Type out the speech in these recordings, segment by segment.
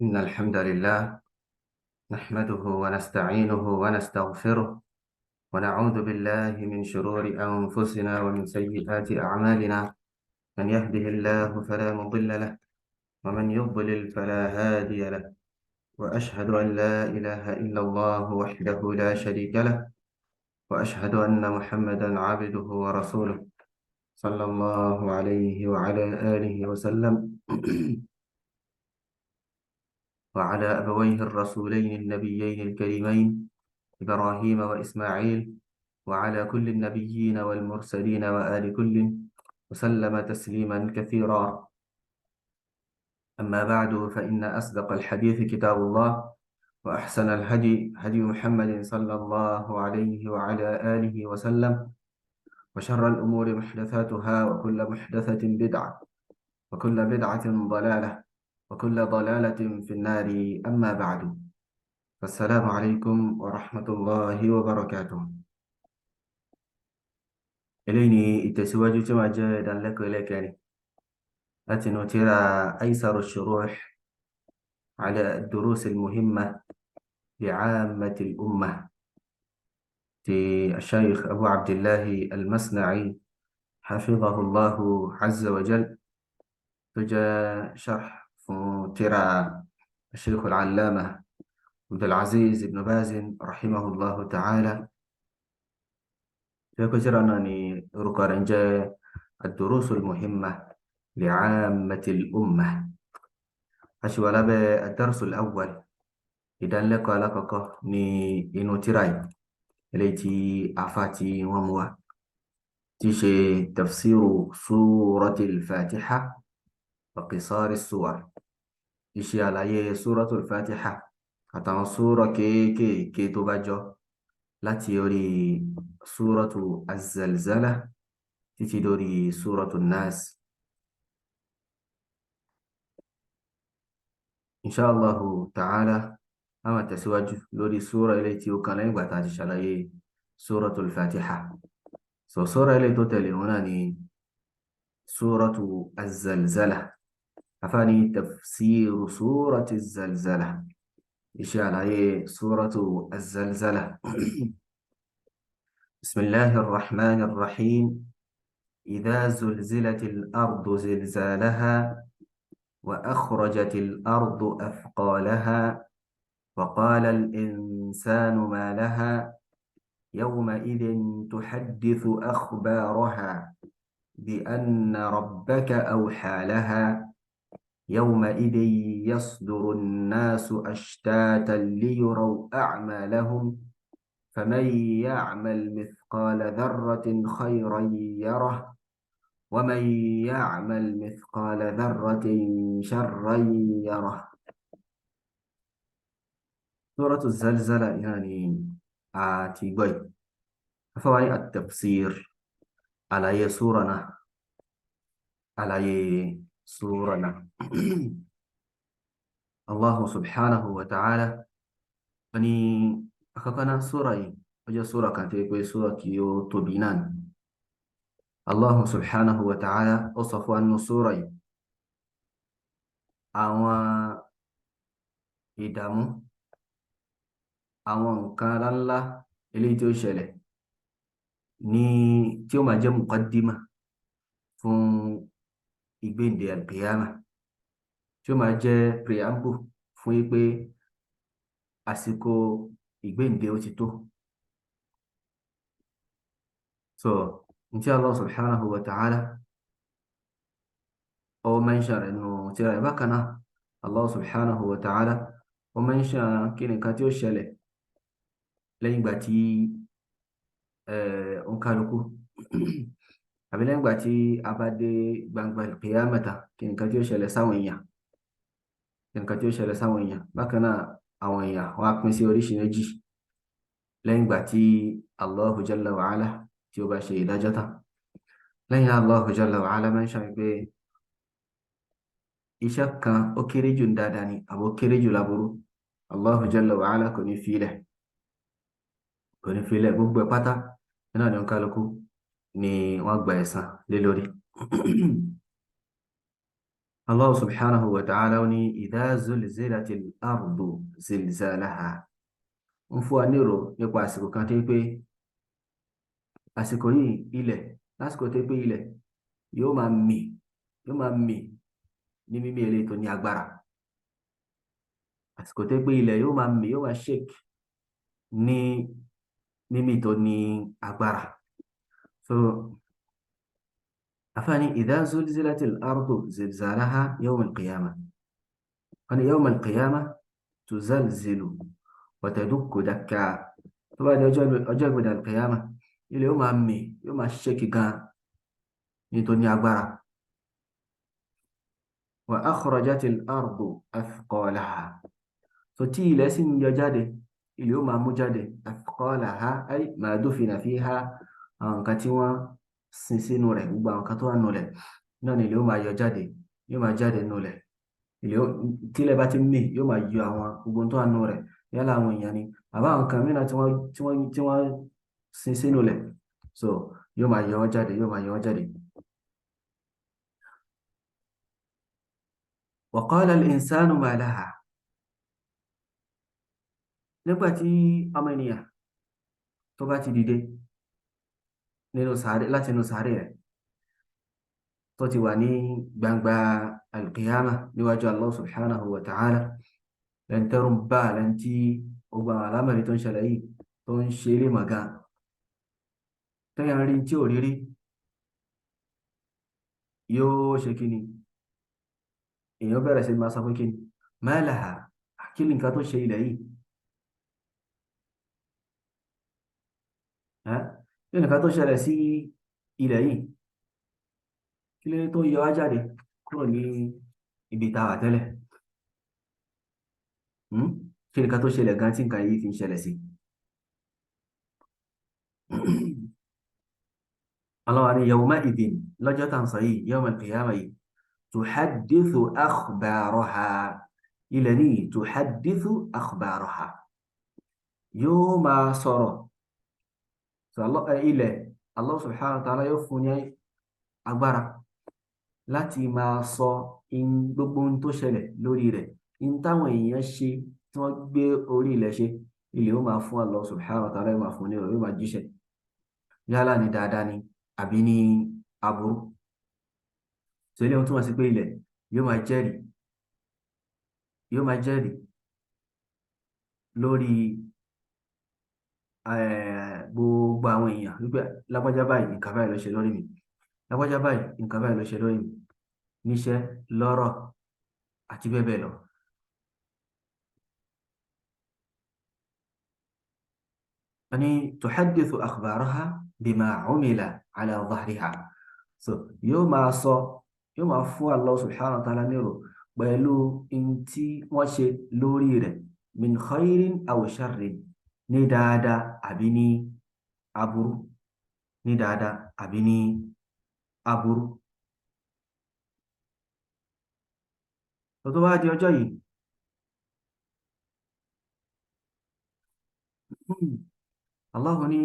إن الحمد لله نحمده ونستعينه ونستغفره ونعوذ بالله من شرور أنفسنا ومن سيئات أعمالنا. من يهده الله فلا مضل له ومن يضلل فلا هادي له. وأشهد أن لا إله إلا الله وحده لا شريك له، وأشهد أن محمدا عبده ورسوله صلى الله عليه وعلى آله وسلم وعلى أبويه الرسولين النبيين الكريمين إبراهيم وإسماعيل، وعلى كل النبيين والمرسلين وآل كل، وسلم تسليما كثيرا. أما بعد، فإن أصدق الحديث كتاب الله، وأحسن الهدي هدي محمد صلى الله عليه وعلى آله وسلم، وشر الأمور محدثاتها، وكل محدثة بدعة، وكل بدعة ضلالة، وكل ضلالة في النار. أما بعد، فالسلام عليكم ورحمة الله وبركاته. eléyìí ni ìtẹ̀síwájú tí máa jẹ́ ìdánilẹ́kọ̀ọ́ ẹlẹ́kẹrin láti inú tírà أيسر الشروح على الدروس المهمة لعامة الأمة ti الشيخ أبو عبد الله المصنعي حفظه الله عز وجل، tó jẹ́ شرح fún tírà الشيخ العلامة عبد العزيز بن باز رحمه الله تعالى. tí ó kó tírà náà ní orúkọ rẹ̀ ń jẹ́ الدروس المهمة لعامة الأمة. أشوال الدرس الأول إذا لك لك ني إنو تراي التي أفاتي وموا تشي تفسير سورة الفاتحة وقصار السور. تشي على سورة الفاتحة حتى سورة كي تبجو لا تيوري سورة الزلزلة تتدوري سورة الناس. إن شاء الله تعالى أما تسواج لوري سورة التي وكان يبقى شلعي سورة الفاتحة. سورة التي تتلي هنا سورة الزلزلة. أفاني تفسير سورة الزلزلة. إشي على سورة الزلزلة. بسم الله الرحمن الرحيم. إذا زلزلت الأرض زلزالها وأخرجت الأرض أثقالها وقال الإنسان ما لها يومئذ تحدث أخبارها بأن ربك أوحى لها يومئذ يصدر الناس أشتاتا ليروا أعمالهم فمن يعمل مثقال ذرة خيرا يره ومن يعمل مثقال ذرة شرا يره. سورة الزلزلة يعني آتيبي فواني التفسير على سورنا على سورنا. الله سبحانه وتعالى أني أخذنا سورة وجاء سورة كانت يقول سورة كيو تبينان. الله سبحانه وتعالى وصف أن سورة أو إدامه àwọn nǹkan ńláńlá eléyìí tí ó ṣẹlẹ̀ ní tí ó máa jẹ́ muqaddima fún ìgbéǹde alqiyama, tí ó máa jẹ́ preamble fún pé àsìkò ìgbéǹde ó ti tó. So n tí Allah subhanahu wa ta'ala ó mention rẹ̀ nínú tírà bákan náà, Allah subhanahu wa ta'ala ó mention kí ni nǹkan tí ó ṣẹlẹ̀ lẹ́yìn ìgbà tí òǹkàlùkù àbí lẹ́yìn ìgbà tí a bá dé gbangba al-qiyamata, kí nǹkan tí ó ṣẹlẹ̀ sáwọn èèyàn, kí nǹkan tí ó ṣẹlẹ̀ sáwọn èèyàn. Bákan náà àwọn èèyàn wọ́n á pín sí oríṣi méjì lẹ́yìn ìgbà tí Allahu jalla wa ala tí ó bá ṣe ìdájọ́ tán. lẹ́yìn Allahu jalla wa ala máa ń ṣàmì iṣẹ́ kan ó kéré jù ń dáadáa ni àbó kéré jù láburú, Allahu jalla wa ala kò ní filẹ̀ gbogbo ẹ̀ pátá nínú àdéhùn kálukú ni wọ́n gba ẹ̀san lé lórí. Allah subhanahu wa ta'ala ní idha zulzilatil ardu zilzalaha. Ń fún wa nírò nípa àsìkò kan tó pé àsìkò yìí ilẹ̀ lásìkò tó pé ilẹ̀ yóò máa mì yóò máa mì ní mímí eléyìí tó ní agbára. Àsìkò tó pé ilẹ̀ yóò máa mì yóò máa shake ní mímí tó ní agbára. So afáàní idha zulzilatil ardu zilzalaha yawm al-qiyamah. wọ́n ní yawm al-qiyamah tuzalzilu wa tadukku dakka. Tó bá di ọjọ́ ìgbéde al-qiyamah ilẹ̀ yóò máa mì yóò máa shake gan ní tó ní agbára. Wa akhrajatil ardu athqalaha. So tí ilẹ̀ sì ń yọ jáde ilẹ̀ yóò máa mú jáde athqalaha ay ma dufina fiha, àwọn nǹkan tí wọ́n sin sínú rẹ̀ gbogbo àwọn nǹkan tó wà nù rẹ̀ náà ni ilẹ̀ yóò máa yọ jáde yóò máa jáde nù rẹ̀. Tí ilẹ̀ bá ti mì yóò máa yọ àwọn gbogbo tó wà nù rẹ̀ yálà àwọn èèyàn ni àbá àwọn nǹkan mìíràn tí wọ́n sin sínú rẹ̀, so yóò máa yọ wọ́n jáde yóò máa yọ wọ́n jáde. Wa qala al-insanu ma laha. Nígbà tí ọmọ ènìyàn tó bá ti dìde láti inú sàárè rẹ̀ tó ti wà ní gbangba al-qiyamah níwájú Allah subhanahu wa ta'ala, lẹ́ni tẹ́rù ń bá lẹ́ni tí gbogbo àwọn alámọ̀rí tó ń ṣẹlẹ̀ yìí tó ń ṣe eré màgá tẹ́yàn rí tí ò rírí yóò ṣe kí ni èèyàn bẹ̀rẹ̀ sí máa sọ pé kí ni ma laha, kí ni nǹkan tó ṣe ilẹ̀ yìí, kí ni nǹkan tó ṣẹlẹ̀ sí ilẹ̀ yìí, kí ló tó yọ wá jáde kúrò ní ibi tá a wà tẹ́lẹ̀. Kí ni nǹkan tó ṣẹlẹ̀ gan tí nǹkan yìí fi ń ṣẹlẹ̀ sí. Allah wa ni yawma idhin, lọ́jọ́ tá à ń sọ yìí yawm al-qiyamah yìí, tuhaddithu akhbaraha. ilẹ̀ ní tuhaddithu akhbaraha yóò máa sọ̀rọ̀. Ilẹ̀ Allah subhanahu wa ta'ala yóò fún ní agbára láti máa sọ gbogbo ohun tó ṣẹlẹ̀ lórí rẹ̀, in táwọn èèyàn ṣe tí wọ́n gbé orí ilẹ̀ ṣe, ilẹ̀ ó máa fún Allah subhanahu wa ta'ala yóò máa fún ní ọ̀rọ̀ yóò máa jíṣẹ́ yálà ní dáadáa ni àbí ní aburú. So ilé ohun tó wọ́n sí pé ilẹ̀ yóò máa jẹ́rìí lórí gbogbo àwọn èèyàn wípé lágbájá báyìí nǹkan báyìí ló ṣe lórí mi, lágbájá báyìí nǹkan báyìí ló ṣe lórí mi, níṣẹ́ lọ́rọ̀ àti bẹ́ẹ̀ bẹ́ẹ̀ lọ. ani tuhaddithu akhbaraha bima umila ala dhahriha. So yóò máa fún Allah subhanahu wa ta'ala nírò pẹ̀lú in tí wọ́n ṣe lórí rẹ̀ min khairin aw sharrin, ní dáadáa àbí ní aburú, ní dáadáa àbí ní aburú. tó bá di ọjọ́ yìí Allah ní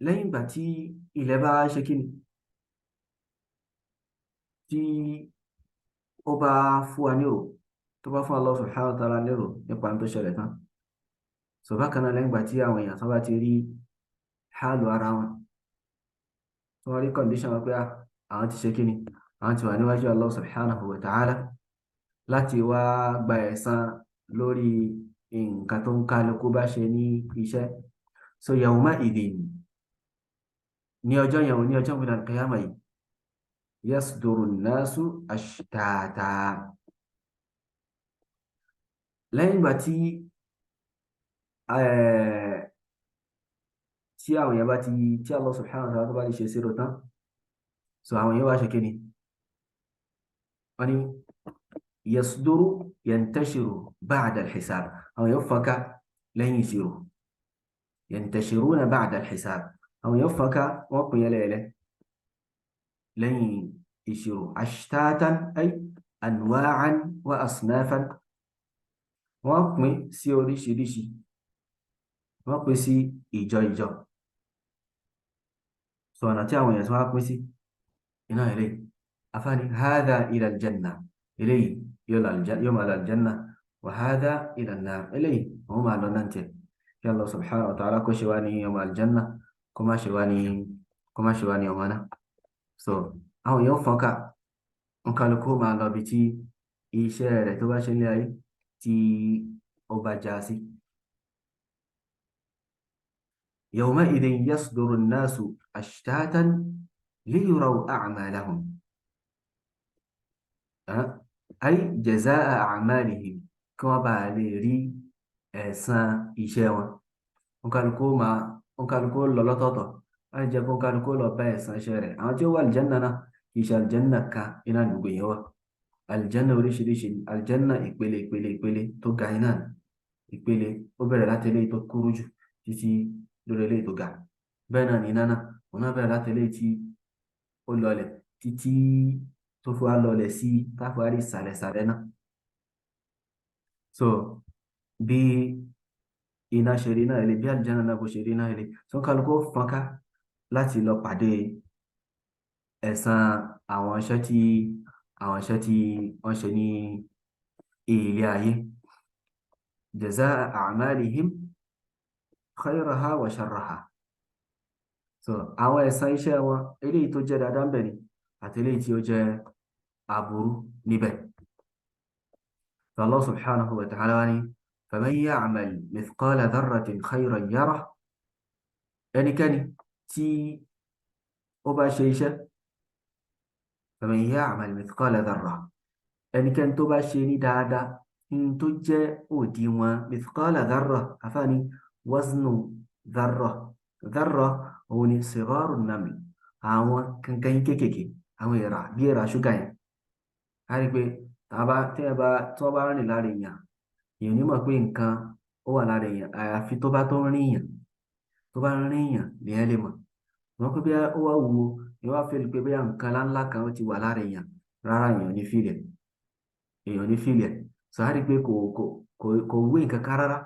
lẹ́yìn ìgbà tí ilẹ̀ bá ṣe kíni tí ó bá fún wa nírò tó bá fún Allah subhanahu wa ta'ala nírò nípa tó ṣẹlẹ̀ tán, so bákan náà lẹ́yìn ìgbà tí àwọn èèyàn tó bá ti rí hálù ara wọn tó wọ́n rí condition wọn pé àwọn ti ṣe kíni àwọn ti wà níwájú Allah subhanahu wa ta'ala láti wá gba ẹ̀san lórí nǹkan tó ń kálukú bá ṣe ní iṣẹ́. So yawma idhin, ní ọjọ́ yẹn ní ọjọ́ ìgbéra al-qiyamah yìí, yasduru an-nasu ashtata. lẹ́yìn ìgbà tí àwọn èèyàn bá ti tí Allah subhanahu wa ta'ala tó bá lè ṣe sí ro tán, so àwọn èèyàn wá ṣe kíni wọ́n ní yasduru yantashiru ba'da al-hisab, àwọn èèyàn fọ́nká lẹ́yìn ìṣirò, yantashiruna ba'da al-hisab, àwọn èèyàn fọ́nká wọ́n pín yẹlẹ́yẹlẹ́ lẹ́yìn ìṣirò. ashtatan ay anwa'an wa asnafan, wọ́n pín sí oríṣiríṣi, wọ́n pín sí ìjọ ìjọ. So ọ̀nà tí àwọn èèyàn tí wọ́n pín sí iná ilé أفاني هذا إلى الجنة إلي يوم على الجنة، وهذا إلى النار إلي هما لننتهي. يلا سبحانه وتعالى كشواني يوم الجنة، كما شواني كما شواني يومنا. So àwọn èèyàn fọ́nká wọn kálukú máa lọ ibi tí iṣẹ́ rẹ̀ tó bá ṣe ní ayé tí ó bá já sí. يومئذ يصدر الناس أشتاتا ليروا أعمالهم، أه؟ أي جزاء أعمالهم، كما بالي ẹ̀san iṣẹ́ wọn. òǹkàlùkù lọ lọ́tọ̀ọ̀tọ̀ láti jẹ́ kó òǹkàlùkù lọ bá ẹ̀san iṣẹ́ rẹ̀. àwọn tí ó wà àlìjánná náà kì í ṣe àlìjánná kan iná gbogbo yẹn wà. àlìjánná oríṣiríṣi ni. àlìjánná ìpele ìpele ìpele tó ga iná ni. ìpele ó bẹ̀rẹ̀ láti eléyìí tó kúrú jù títí lórí eléyìí tó ga. bẹ́ẹ̀ náà ni iná náà òun náà bẹ̀rẹ̀ láti eléyìí tí ó lọlẹ̀ títí tó fi wá lọlẹ̀ sí táfàárí ìsàlẹ̀sàlẹ̀ náà. So bí iná ṣe rí náà ilé, bí àlìjánnà náà bó ṣe rí náà ilé, tó ń kálukú fọ́nká láti lọ pàdé ẹ̀san àwọn iṣẹ́ tí wọ́n ṣe ní ilé ayé. jazaa a'malihim khayraha wa sharraha. So àwọn ẹ̀san iṣẹ́ wọn eléyìí tó jẹ́ dáadáa ń bẹ ni àti eléyìí tí ó jẹ́ aburú níbẹ̀. Allah subhanahu wa ta'ala ni فمن يعمل مثقال ذرة خيرا يره. ẹnikẹ́ni tí ó bá ṣe iṣẹ́ فمن يعمل مثقال ذرة، ẹnikẹ́ni tó bá ṣe ní dáadáa ní tó jẹ́ òdiwọ̀n مثقال ذرة àfáàní waznu ذرة. ذرة òun ni sigaru naml, àwọn kankan kéékèèké, àwọn èèrà bí èèrà ṣúgà yẹn. a rí pé tí wọ́n bá rìn lára èèyàn ní mọ̀ pé nǹkan ó wà lára èèyàn àyàfi tó bá tó rìn èèyàn, tó bá rìn èèyàn lèyàn lè mọ̀. wọ́n pé bí ó wá wo ni wọ́n fẹ́ pé bí nǹkan ńláńlá kan ó ti wà lára èèyàn, rárá èèyàn ní fílẹ̀. So a rí pé kò wé nǹkan kan rárá.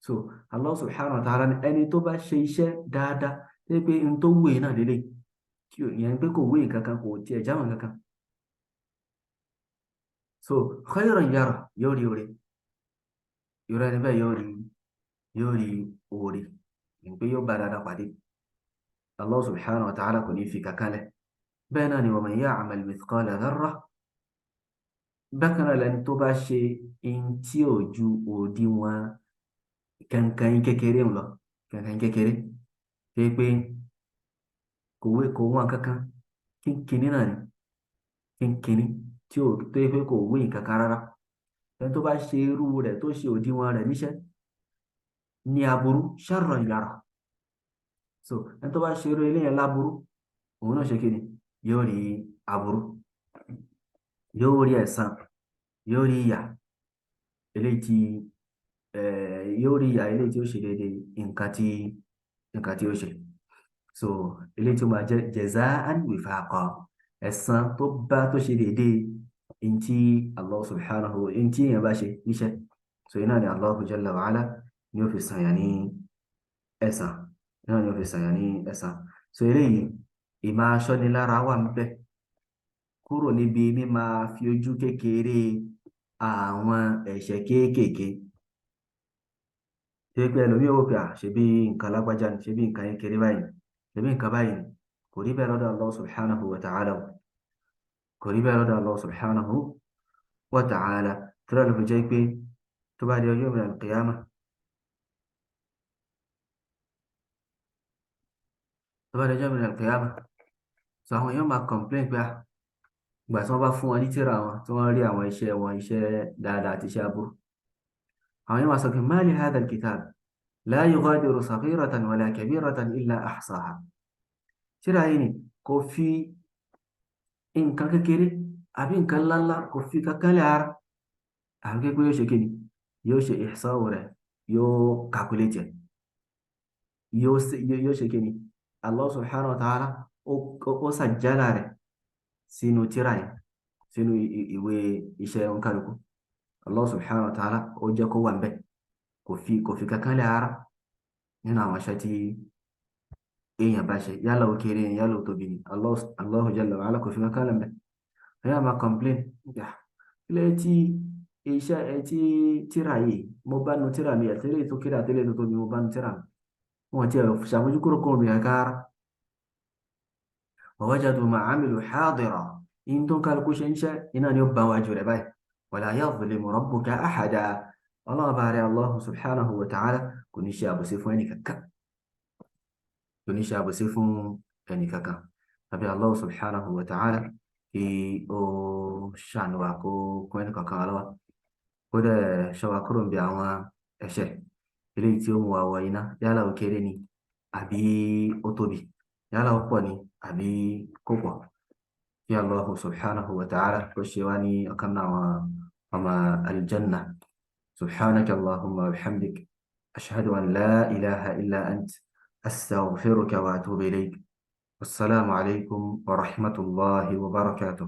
So Allah subhanahu wa ta'ala ni ẹni tó bá ṣe iṣẹ́ dáadáa tó pé n tó wé náà lélẹ̀, ìyẹn pé kò wé nǹkan kan, kò tiẹ̀ jámọ́ nǹkan kan. So khayran yara, yóò rí oore, irú ẹni bẹ́ẹ̀ yóò rí oore, pé yóò bá dáadáa pàdé. Allah subhanahu wa ta'ala kò ní fi kankan lẹ̀. bẹ́ẹ̀ náà ni wa man ya'mal mithqala dharra, bákan náà lẹni tó bá ṣe in tí ò ju òdiwọ̀n kankan kékeré ń lọ, kankan kékeré pé kò wọ́n kankan, kínkínní náà ni, kínkínní tí ò tó yẹ pé kò wé nǹkan kan rárá. ẹni tó bá ṣe irú rẹ̀ tó ṣe òdiwọ̀n rẹ̀ níṣẹ́ ní aburú sharran yara. So ẹni tó bá ṣe irú ilé yẹn láburú, òun náà ṣe kí ni, yóò rí aburú, yóò rí ẹ̀san, yóò rí ìyà eléyìí tí ó ṣe déédéé nǹkan tí ó ṣe. So eléyìí tí ó máa jẹ́ jazaan wifaqa, ẹ̀san tó ṣe déédéé ntí Allah subhanahu ntí èèyàn bá ṣe níṣẹ́. So iná ni Allah jalla wa ala ni ó fi san yàn ní ẹ̀san, iná ni ó fi san yàn ní ẹ̀san. So eléyìí ìmọ̀ aṣọ́nilára wà ń bẹ kúrò níbi mímá fi ojú kékeré àwọn ẹ̀ṣẹ̀ kéékèèké. ṣé pé ẹlòmíì ò pé ṣebí nǹkan lágbájá ni, ṣebí nǹkan yẹn kéré báyìí, ṣebí nǹkan báyìí ni. kò rí bẹ́ẹ̀ lọ́dọ̀ Allah subhanahu wa ta'ala, kò rí bẹ́ẹ̀ lọ́dọ̀ Allah subhanahu wa ta'ala. tó dáa ló fi jẹ́ pé tó bá di ọjọ́ min al-qiyamah, tó bá di ọjọ́ min al-qiyamah, so àwọn èèyàn máa complain pé ìgbà tí wọ́n bá fún wọn ní tírà wọn tí wọ́n rí àwọn iṣẹ́ wọn, iṣẹ́ dáadáa àti iṣẹ́ aburú, àwọn èèyàn máa sọ pé ma li hadha al-kitab la yughadiru saghiratan wala kabiratan illa ahsaha. tírà yìí ni kò fi nǹkan kékeré àbí nǹkan ńláńlá kò fi kankan lẹ̀ ara, àbí pé yóò ṣe kíni, yóò ṣe ihsaa'u rẹ̀, yóò calculate ẹ̀, yóò ṣe kíni. Allah subhanahu wa ta'ala ó sàjálà rẹ̀ sínú tírà yẹn, sínú ìwé iṣẹ́ oníkálukú. Allah subhanahu wa ta'ala ó jẹ́ kó wà ń bẹ̀, kò fi kankan lẹ̀ ara nínú àwọn iṣẹ́ tí èèyàn bá ṣe, yálà ó kéré ni yálà ó tóbi ni. Allah jalla wa ala kò fi kankan lẹ̀ ń bẹ̀. ẹ̀yà máa complain gbà ilé tí iṣẹ́ ẹ tí tíra yìí mo bá nu tíra mi àtẹ́lẹ̀ tó kéré àtẹ́lẹ̀ tó tóbi mo bá nu tíra mi wọn ti ṣàmójúkúrò kúrò mi kankan rárá wa wajadu ma amilu hadira in tó ń kálukú ṣe ń ṣe iná ni ó bá wájú rẹ̀ báyìí wala yadhlimu rabbuka ahada ọlọ́run bá rẹ̀ Allah subhanahu wa ta'ala kò ní ṣe àbòsí fún ẹnì kankan kò ní ṣe àbòsí fún ẹnì kankan àbí Allah subhanahu wa ta'ala kí ó ṣàánú wa kó kún ẹnì kankan wa lọ́wọ́ kó dẹ̀ ṣọ́ wa kúrò níbi àwọn ẹ̀ṣẹ̀ eléyìí tí ó mú wa wọ iná yálà ó kéré ni àbí ó tóbi yálà ó pọ̀ ni àbí kò pọ̀ kí Allah subhanahu wa ta'ala kó ṣe wá ní ọ̀kan náà àwọn ọmọ aljanna subhanaka Allahumma wa bihamdik ashhadu an la ilaha illa ant astaghfiruka wa atubu ilayk. والسلام عليكم ورحمة الله وبركاته.